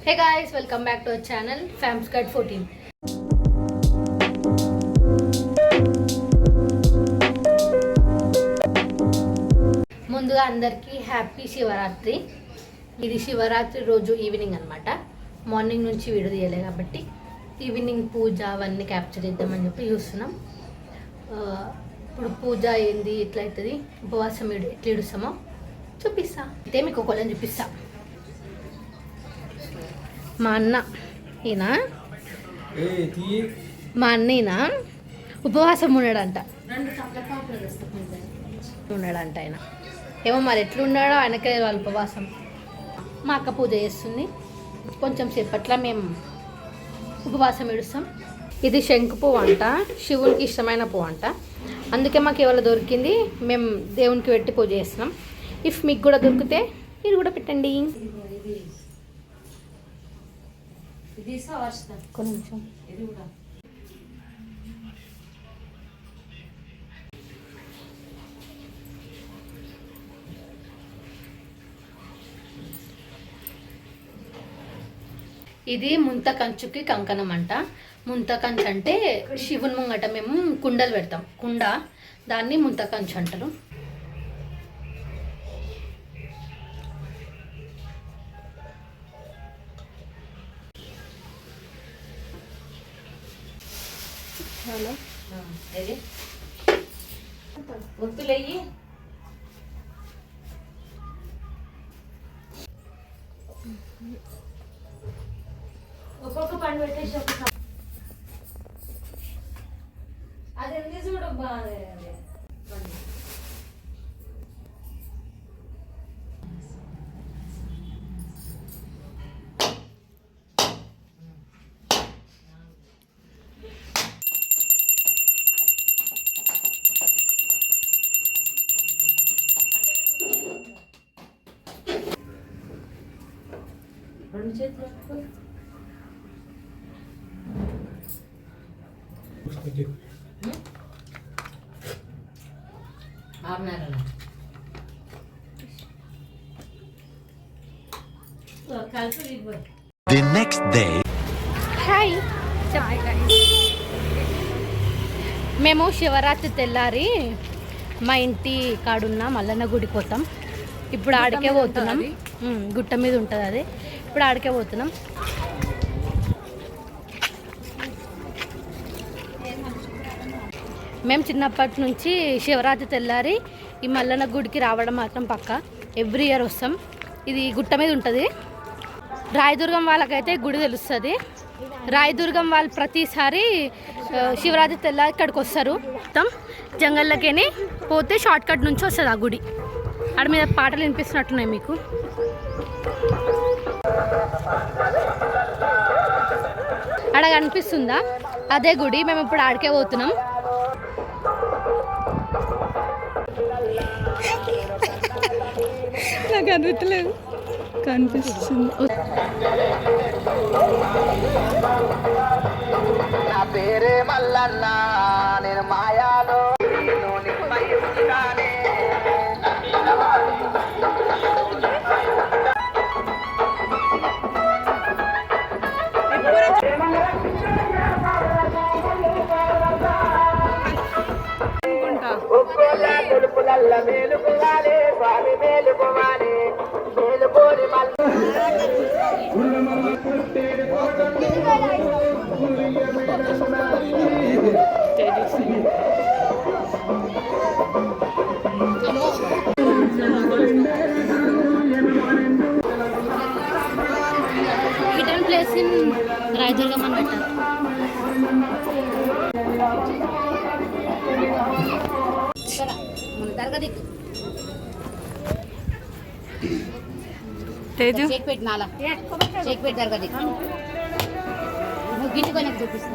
Hey guys, welcome back to our channel Famscut 14. ముందుగా అందరికీ happy Shivaratri. ఇది శివరాత్రి రోజు ఈవినింగ్ అనమాట. మార్నింగ్ నుంచి వీడియో తీయలే కాబట్టి ఈవినింగ్ పూజ అవన్నీ క్యాప్చర్ చేద్దామని చెప్పి చూస్తున్నాం. ఇప్పుడు పూజ ఏంది ఎట్లా అవుతుంది, ఉపవాసం ఎట్లా ఇడుస్తామో చూపిస్తా. అయితే మీకు ఒకళ్ళని చూపిస్తా. మా అన్న ఈయన ఉపవాసం ఉన్నాడంట ఆయన. ఏమో మరి ఎట్లున్నాడో ఆయనకే వాళ్ళ ఉపవాసం. మా అక్క పూజ చేస్తుంది. కొంచెం సేపట్లో మేము ఉపవాసం ఇడుస్తాం. ఇది శంకు పువ్వు అంట, శివునికి ఇష్టమైన పువ్వు అంట. అందుకే మాకు ఎవరు దొరికింది, మేము దేవునికి పెట్టి పూజ చేస్తున్నాం. ఇఫ్ మీకు కూడా దొరికితే మీరు కూడా పెట్టండి. కొంచెం ఇది ముంత కంచుకి కంకణం అంట. ముంత కంచు అంటే శివుని ముంగట మేము కుండలు పెడతాం. కుండ, దాన్ని ముంత కంచు అంటారు. ఒత్తులయ్యి ఒక్కొక్క పండు పెట్టేసి అది ఎందుకు చూడ బాగా రెండు చేతులు The next day. హాయ్, మేము శివరాత్రి తెల్లారి మా ఇంటి కాడున్న మల్లన్న గుడికి పోతాం. ఇప్పుడు ఆడికే పోతున్నాం. గుట్ట మీద ఉంటుంది అది. ఇప్పుడు ఆడికే పోతున్నాం. మేము చిన్నప్పటి నుంచి శివరాత్రి తెల్లారి ఈ మల్లన్న గుడికి రావడం మాత్రం పక్క. ఎవ్రీ ఇయర్ వస్తాం. ఇది గుట్ట మీద ఉంటుంది. రాయదుర్గం వాళ్ళకైతే గుడి తెలుస్తుంది. రాయదుర్గం వాళ్ళు ప్రతిసారి శివరాత్రి తెల్లారి ఇక్కడికి వస్తారు. మొత్తం జంగల్లోకి పోతే షార్ట్ కట్ నుంచి వస్తుంది ఆ గుడి. ఆడ మీద పాటలు వినిపిస్తున్నట్టున్నాయి మీకు. ఆడ కనిపిస్తుందా, అదే గుడి. మేము ఇప్పుడు ఆడికే పోతున్నాం. నాకు అనిపించలేదు, కనిపిస్తుంది. నా పేరే మల్లన్న, నేను మాయాలో తెలుపులల్ల మేలుకోవాలి, స్వామి మేలుకోవాలి, మేలుకోని హిడెన్ ప్లేస్ ఇన్ రాయదుర్గం అని పెట్టారు. చెక్ పెట్టి నాలా చెక్ పెట్టి దర్గది గిన్నె కొనకు చూపిస్తా.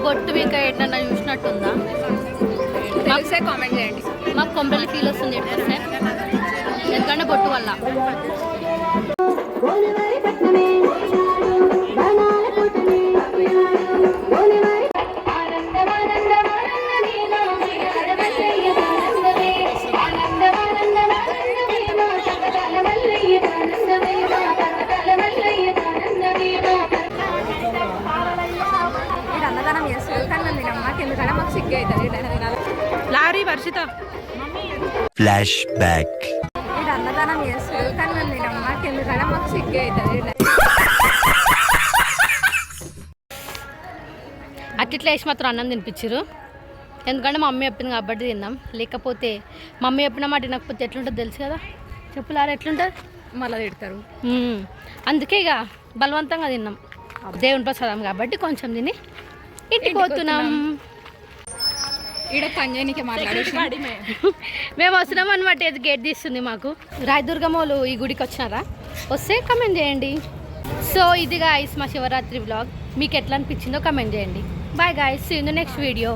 బొట్టు ఇంకా ఏంటన్నా చూసినట్టుందా? తెలిసే కామెంట్ చేయండి. మాకు కొంపల్లి ఫీల్ వస్తుంది ఏంటంటే ఎందుకంటే బొట్టు వల్ల. ఇది అన్నదానం చేస్తారు కానీ మేము తినమ్మా, ఎందుకంటే మాకు సిగ్గు అవుతుంది. Lorry Varshita Flashback. ఇది అన్నదానం చేస్తారు కానీ మేము తినమ్మా, ఎందుకంటే మాకు సిగ్గు అవుతుంది. అట్లా వేసి మాత్రం అన్నం తినిపించారు. ఎందుకంటే మా మమ్మీ చెప్పింది కాబట్టి తిన్నాం. లేకపోతే మమ్మీ చెప్పిన మాట తినకపోతే ఎట్లుంటుంది తెలుసు కదా. చెప్పులారా ఎట్లుంటుంది? మళ్ళీ తిడతారు. అందుకే ఇక బలవంతంగా తిన్నాం. దేవుని ప్రసాదం కాబట్టి కొంచెం తిని ఇంటికి పోతున్నాం. ఈడ పని చేయడానికి మాట్లాడేసి మేము వస్తున్నాం అనమాట. ఇది గేట్ తీస్తుంది మాకు. రాయదుర్గమ్మలు ఈ గుడికి వచ్చినారా? వస్తే కమెంట్ చేయండి. సో ఇది గాయ్స్ మా శివరాత్రి వ్లాగ్. మీకు ఎట్లా అనిపించిందో కమెంట్ చేయండి. Bye guys, see you in the next video.